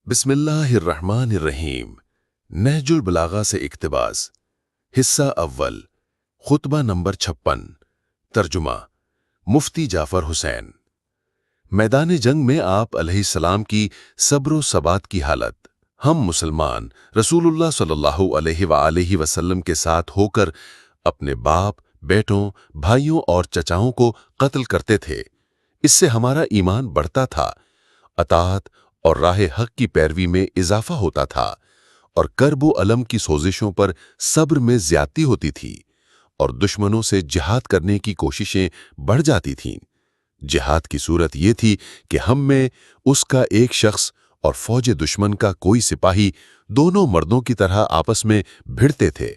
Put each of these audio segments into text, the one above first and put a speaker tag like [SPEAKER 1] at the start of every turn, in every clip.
[SPEAKER 1] بسم اللہ الرحمن الرحیم نہج البلاغہ سے اقتباس حصہ اول خطبہ نمبر 56 ترجمہ مفتی جعفر حسین میدان جنگ میں آپ علیہ السلام کی صبر و ثبات کی حالت ہم مسلمان رسول اللہ صلی اللہ علیہ وآلہ وسلم کے ساتھ ہو کر اپنے باپ، بیٹوں، بھائیوں اور چچاؤں کو قتل کرتے تھے۔ اس سے ہمارا ایمان بڑھتا تھا، اطاعت اور راہ حق کی پیروی میں اضافہ ہوتا تھا، اور کرب و الم کی سوزشوں پر صبر میں زیادتی ہوتی تھی، اور دشمنوں سے جہاد کرنے کی کوششیں بڑھ جاتی تھیں۔ جہاد کی صورت یہ تھی کہ ہم میں اس کا ایک شخص اور فوج دشمن کا کوئی سپاہی دونوں مردوں کی طرح آپس میں بھڑتے تھے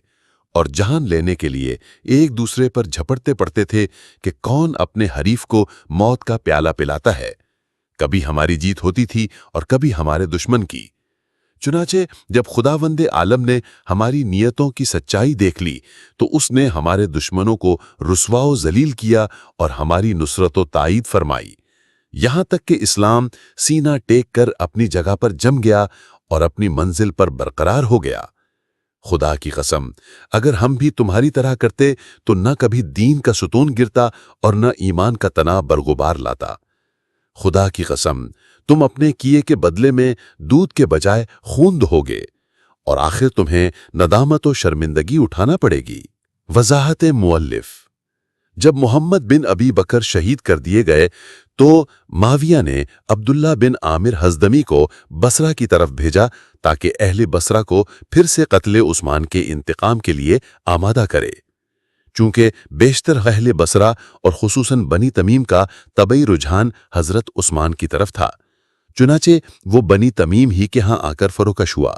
[SPEAKER 1] اور جان لینے کے لیے ایک دوسرے پر جھپٹتے پڑتے تھے کہ کون اپنے حریف کو موت کا پیالہ پلاتا ہے۔ کبھی ہماری جیت ہوتی تھی اور کبھی ہمارے دشمن کی۔ چنانچہ جب خداوند عالم نے ہماری نیتوں کی سچائی دیکھ لی تو اس نے ہمارے دشمنوں کو رسوا و ذلیل کیا اور ہماری نصرت و تائید فرمائی، یہاں تک کہ اسلام سینہ ٹیک کر اپنی جگہ پر جم گیا اور اپنی منزل پر برقرار ہو گیا۔ خدا کی قسم، اگر ہم بھی تمہاری طرح کرتے تو نہ کبھی دین کا ستون گرتا اور نہ ایمان کا تنا برغبار لاتا۔ خدا کی قسم، تم اپنے کیے کے بدلے میں دودھ کے بجائے خون دہوگے اور آخر تمہیں ندامت و شرمندگی اٹھانا پڑے گی۔ وضاحت مؤلف: جب محمد بن ابی بکر شہید کر دیے گئے تو معاویہ نے عبداللہ بن عامر ازدمی کو بصرہ کی طرف بھیجا تاکہ اہل بصرہ کو پھر سے قتل عثمان کے انتقام کے لیے آمادہ کرے۔ چونکہ بیشتر اہل بصرہ اور خصوصاً بنی تمیم کا طبعی رجحان حضرت عثمان کی طرف تھا، چنانچہ وہ بنی تمیم ہی کے ہاں آ کر فروکش ہوا۔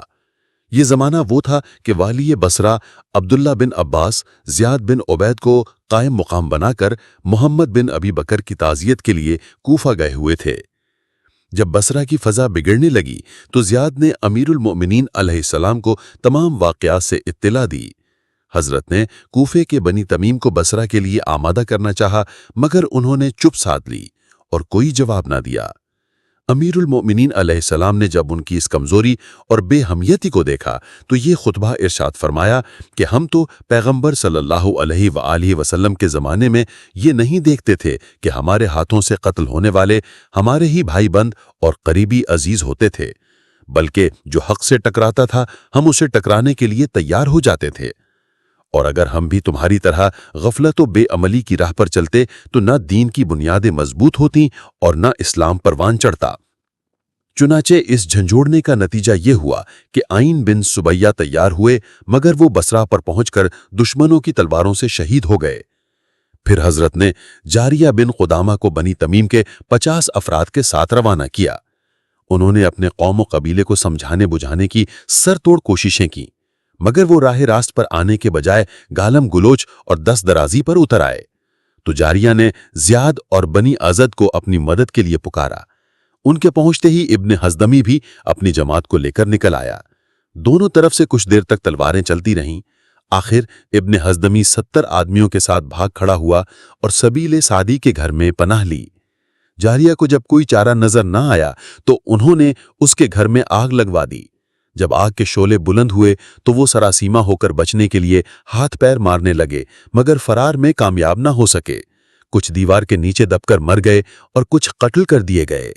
[SPEAKER 1] یہ زمانہ وہ تھا کہ والی بصرہ عبداللہ بن عباس زیاد بن عبید کو قائم مقام بنا کر محمد بن ابی بکر کی تعزیت کے لیے کوفہ گئے ہوئے تھے۔ جب بصرہ کی فضا بگڑنے لگی تو زیاد نے امیر المؤمنین علیہ السلام کو تمام واقعات سے اطلاع دی۔ حضرت نے کوفے کے بنی تمیم کو بصرہ کے لیے آمادہ کرنا چاہا، مگر انہوں نے چپ سادھ لی اور کوئی جواب نہ دیا۔ امیر المؤمنین علیہ السلام نے جب ان کی اس کمزوری اور بے حمیتی کو دیکھا تو یہ خطبہ ارشاد فرمایا کہ ہم تو پیغمبر صلی اللہ علیہ وآلہ وسلم کے زمانے میں یہ نہیں دیکھتے تھے کہ ہمارے ہاتھوں سے قتل ہونے والے ہمارے ہی بھائی بند اور قریبی عزیز ہوتے تھے، بلکہ جو حق سے ٹکراتا تھا ہم اسے ٹکرانے کے لیے تیار ہو جاتے تھے۔ اور اگر ہم بھی تمہاری طرح غفلت و بے عملی کی راہ پر چلتے تو نہ دین کی بنیادیں مضبوط ہوتیں اور نہ اسلام پروان چڑھتا۔ چنانچہ اس جھنجھوڑنے کا نتیجہ یہ ہوا کہ عین بن سبیہ تیار ہوئے، مگر وہ بصرہ پر پہنچ کر دشمنوں کی تلواروں سے شہید ہو گئے۔ پھر حضرت نے جاریہ بن قدامہ کو بنی تمیم کے 50 افراد کے ساتھ روانہ کیا۔ انہوں نے اپنے قوم و قبیلے کو سمجھانے بجھانے کی سر توڑ کوششیں کیں، مگر وہ راہ راست پر آنے کے بجائے گالم گلوچ اور دست درازی پر اتر آئے۔ تو جاریہ نے زیاد اور بنی ازد کو اپنی مدد کے لیے پکارا۔ ان کے پہنچتے ہی ابن ازدمی بھی اپنی جماعت کو لے کر نکل آیا۔ دونوں طرف سے کچھ دیر تک تلواریں چلتی رہیں۔ آخر ابن ازدمی 70 آدمیوں کے ساتھ بھاگ کھڑا ہوا اور سبیل سعدی کے گھر میں پناہ لی۔ جاریہ کو جب کوئی چارہ نظر نہ آیا تو انہوں نے اس کے گھر میں آگ لگوا دی۔ جب آگ کے شعلے بلند ہوئے تو وہ سراسیمہ ہو کر بچنے کے لیے ہاتھ پیر مارنے لگے، مگر فرار میں کامیاب نہ ہو سکے۔ کچھ دیوار کے نیچے دب کر مر گئے اور کچھ قتل کر دیے گئے۔